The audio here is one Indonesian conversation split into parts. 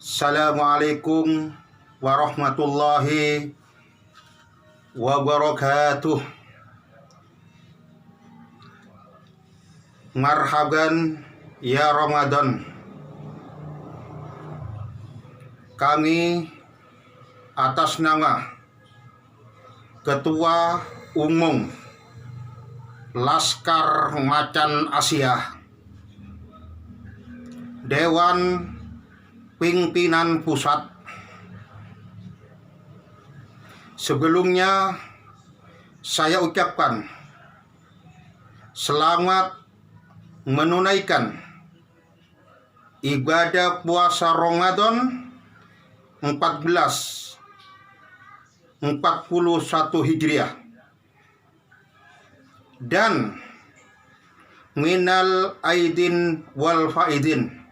Assalamualaikum warahmatullahi wabarakatuh. Marhaban ya Ramadan. Kami atas nama Ketua Umum Laskar Macan Asia, Dewan Pimpinan Pusat, sebelumnya saya ucapkan selamat menunaikan ibadah puasa Ramadan 1441 Hijriah dan minal aidin wal faidin,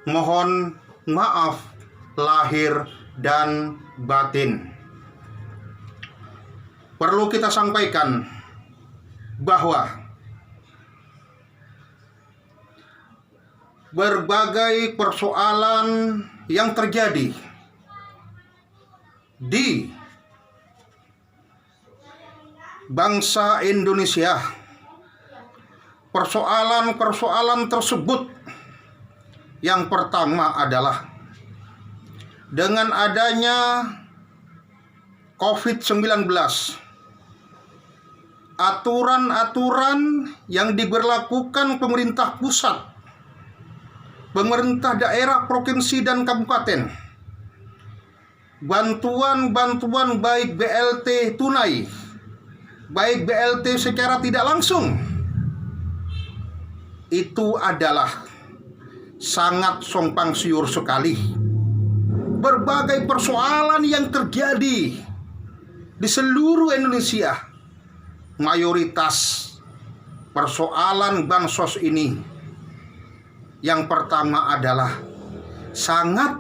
mohon maaf lahir dan batin. Perlu kita sampaikan bahwa berbagai persoalan yang terjadi di bangsa Indonesia, persoalan-persoalan tersebut yang pertama adalah dengan adanya COVID-19, aturan-aturan yang diberlakukan pemerintah pusat, pemerintah daerah, provinsi, dan kabupaten, bantuan-bantuan baik BLT tunai, baik BLT secara tidak langsung, itu adalah sangat simpang siur sekali. Berbagai persoalan yang terjadi di seluruh Indonesia, mayoritas persoalan bansos ini yang pertama adalah sangat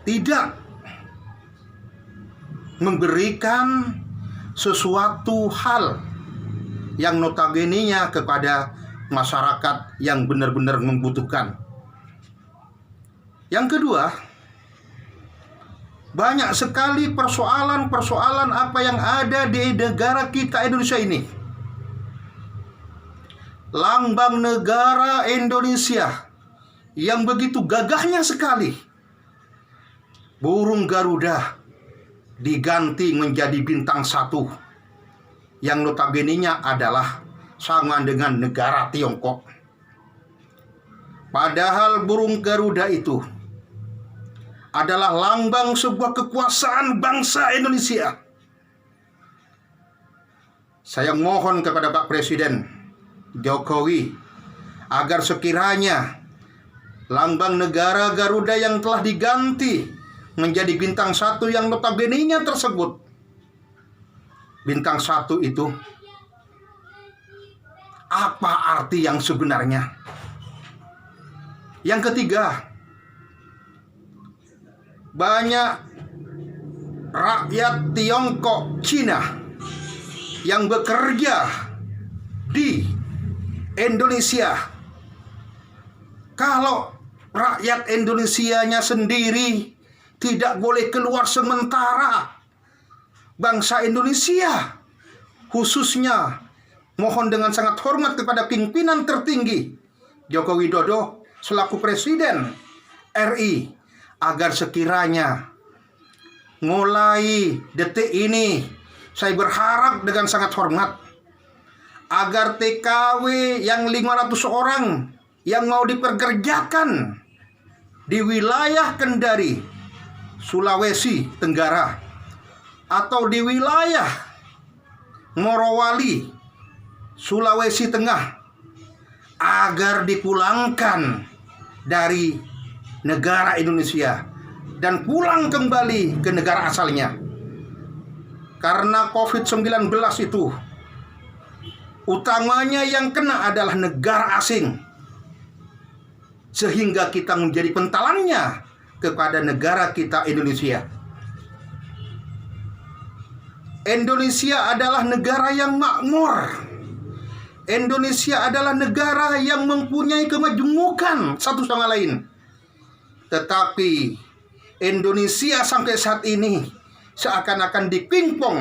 tidak memberikan sesuatu hal yang notabene-nya kepada masyarakat yang benar-benar membutuhkan. Yang kedua, banyak sekali persoalan-persoalan apa yang ada di negara kita Indonesia ini. Lambang negara Indonesia yang begitu gagahnya sekali, burung Garuda, diganti menjadi bintang 1, yang notabene-nya adalah sama dengan negara Tiongkok. Padahal burung Garuda itu adalah lambang sebuah kekuasaan bangsa Indonesia. Saya mohon kepada Pak Presiden Jokowi agar sekiranya lambang negara Garuda yang telah diganti menjadi bintang 1 yang notabene-nya tersebut, bintang 1 itu apa arti yang sebenarnya? Yang ketiga, banyak rakyat Tiongkok, Cina yang bekerja di Indonesia. Kalau rakyat Indonesianya sendiri tidak boleh keluar, sementara bangsa Indonesia, khususnya mohon dengan sangat hormat kepada pimpinan tertinggi Joko Widodo selaku Presiden RI, agar sekiranya mulai detik ini saya berharap dengan sangat hormat agar TKW yang 500 orang yang mau dipekerjakan di wilayah Kendari, Sulawesi Tenggara, atau di wilayah Morowali, Sulawesi Tengah, agar dipulangkan dari negara Indonesia dan pulang kembali ke negara asalnya. Karena COVID-19 itu utamanya yang kena adalah negara asing, sehingga kita menjadi pentalannya kepada negara kita Indonesia. Indonesia adalah negara yang makmur. Indonesia adalah negara yang mempunyai kemajemukan satu sama lain. Tetapi Indonesia sampai saat ini seakan-akan dipingpong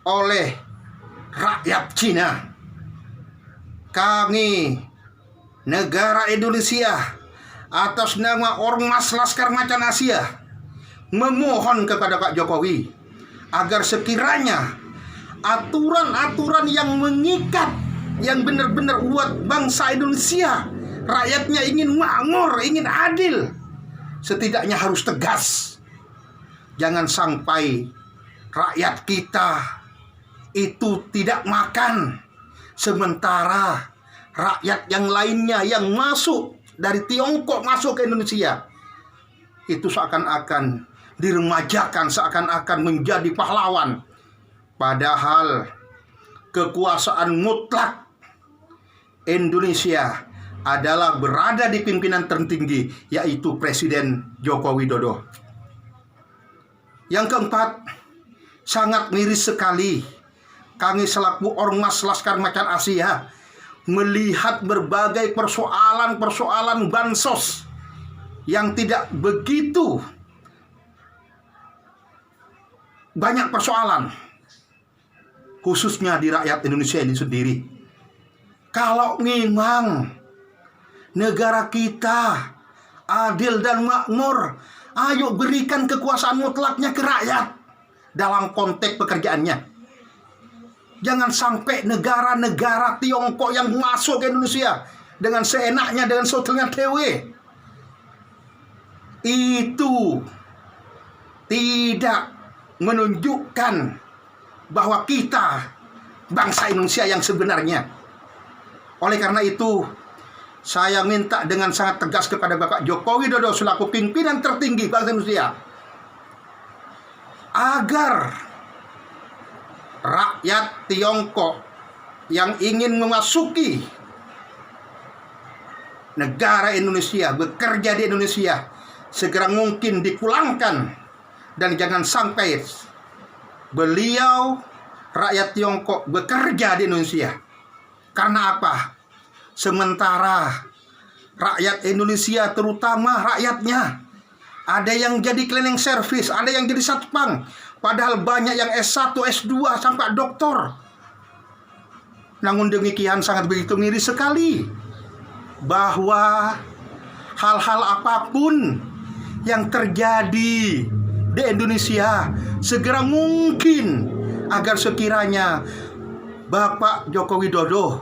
oleh rakyat Cina. Kami, negara Indonesia, atas nama Ormas Laskar Macan Asia, memohon kepada Pak Jokowi agar sekiranya aturan-aturan yang mengikat, yang benar-benar buat bangsa Indonesia, rakyatnya ingin makmur, ingin adil, setidaknya harus tegas. Jangan sampai rakyat kita itu tidak makan, sementara rakyat yang lainnya yang masuk dari Tiongkok masuk ke Indonesia itu seakan-akan diremajakan, seakan-akan menjadi pahlawan. Padahal kekuasaan mutlak Indonesia adalah berada di pimpinan tertinggi, yaitu Presiden Joko Widodo. Yang keempat, sangat miris sekali kami selaku Ormas Laskar Macan Asia melihat berbagai persoalan-persoalan bansos yang tidak begitu banyak persoalan, khususnya di rakyat Indonesia ini sendiri. Kalau memang negara kita adil dan makmur, ayo berikan kekuasaan mutlaknya ke rakyat dalam konteks pekerjaannya. Jangan sampai negara-negara Tiongkok yang masuk ke Indonesia dengan seenaknya, dengan hotelnya TW. Itu tidak menunjukkan bahwa kita bangsa Indonesia yang sebenarnya. Oleh karena itu, saya minta dengan sangat tegas kepada Bapak Joko Widodo selaku pimpinan tertinggi bangsa Indonesia, agar rakyat Tiongkok yang ingin memasuki negara Indonesia, bekerja di Indonesia, segera mungkin dipulangkan. Dan jangan sampai beliau, rakyat Tiongkok, bekerja di Indonesia. Karena apa? Sementara rakyat Indonesia, terutama rakyatnya, ada yang jadi cleaning service, ada yang jadi satpam, padahal banyak yang S1, S2, sampai doktor. Namun demikian sangat begitu miris sekali bahwa hal-hal apapun yang terjadi di Indonesia segera mungkin agar sekiranya Bapak Joko Widodo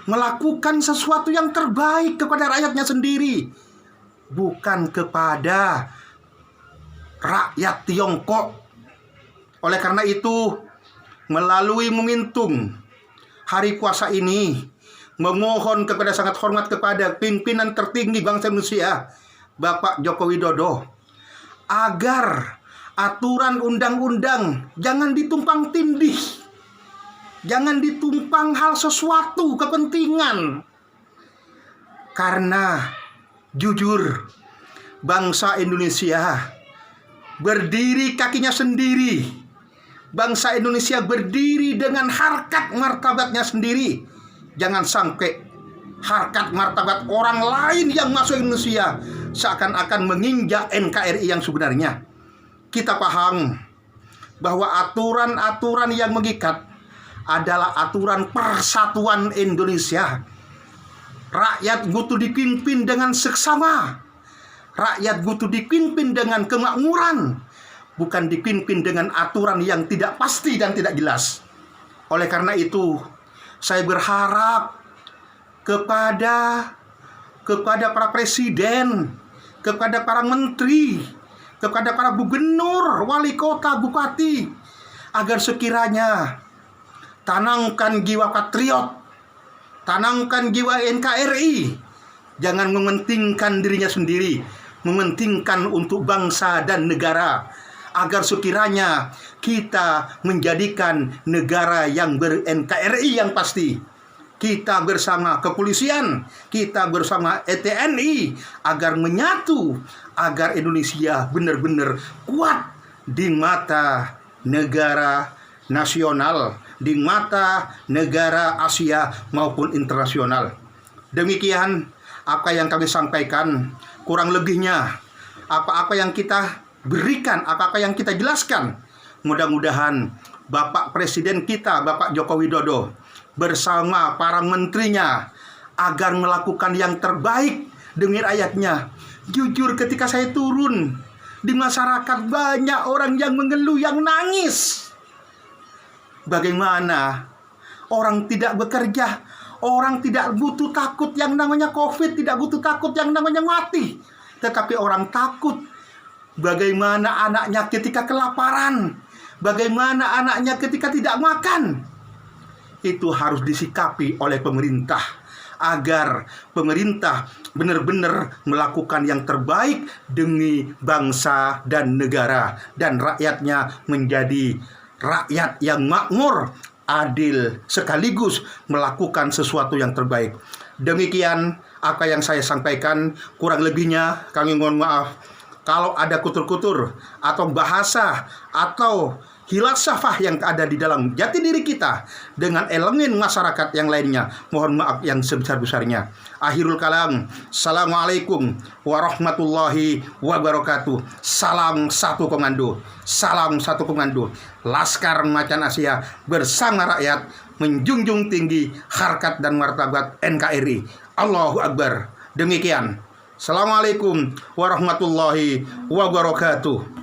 melakukan sesuatu yang terbaik kepada rakyatnya sendiri, bukan kepada rakyat Tiongkok. Oleh karena itu, melalui momentum hari puasa ini, memohon kepada sangat hormat kepada pimpinan tertinggi bangsa Indonesia, Bapak Joko Widodo, agar aturan undang-undang jangan ditumpang tindih, jangan ditumpang hal sesuatu kepentingan. Karena jujur, bangsa Indonesia berdiri kakinya sendiri. Bangsa Indonesia berdiri dengan harkat martabatnya sendiri. Jangan sampai harkat martabat orang lain yang masuk Indonesia seakan-akan menginjak NKRI yang sebenarnya. Kita paham bahwa aturan-aturan yang mengikat adalah aturan persatuan Indonesia. Rakyat butuh dipimpin dengan seksama. Rakyat butuh dipimpin dengan kemakmuran, bukan dipimpin dengan aturan yang tidak pasti dan tidak jelas. Oleh karena itu, saya berharap kepada para presiden, kepada para menteri, kepada para gubernur, wali kota, bupati, agar sekiranya tanamkan jiwa patriot, tanamkan jiwa NKRI, jangan mementingkan dirinya sendiri, mementingkan untuk bangsa dan negara, agar sekiranya kita menjadikan negara yang ber-NKRI yang pasti. Kita bersama kepolisian, kita bersama TNI, agar menyatu, agar Indonesia benar-benar kuat di mata negara nasional, di mata negara Asia maupun internasional. Demikian apa yang kami sampaikan, kurang lebihnya apa-apa yang kita berikan, apa-apa yang kita jelaskan, mudah-mudahan Bapak Presiden kita, Bapak Joko Widodo, bersama para menterinya agar melakukan yang terbaik demi rakyatnya. Jujur, ketika saya turun di masyarakat, banyak orang yang mengeluh, yang nangis. Bagaimana orang tidak bekerja, orang tidak butuh takut yang namanya COVID, tidak butuh takut yang namanya mati, tetapi orang takut bagaimana anaknya ketika kelaparan, bagaimana anaknya ketika tidak makan. Itu harus disikapi oleh pemerintah, agar pemerintah benar-benar melakukan yang terbaik demi bangsa dan negara, dan rakyatnya menjadi rakyat yang makmur, adil, sekaligus melakukan sesuatu yang terbaik. Demikian apa yang saya sampaikan, kurang lebihnya kami mohon maaf kalau ada kutur-kutur atau bahasa atau hilasafah yang ada di dalam jati diri kita dengan elemen masyarakat yang lainnya, mohon maaf yang sebesar-besarnya. Akhirul kalam, assalamualaikum warahmatullahi wabarakatuh. Salam satu komando, salam satu komando. Laskar Macan Asia bersama rakyat menjunjung tinggi harkat dan martabat NKRI. Allahu Akbar. Demikian. Assalamualaikum warahmatullahi wabarakatuh.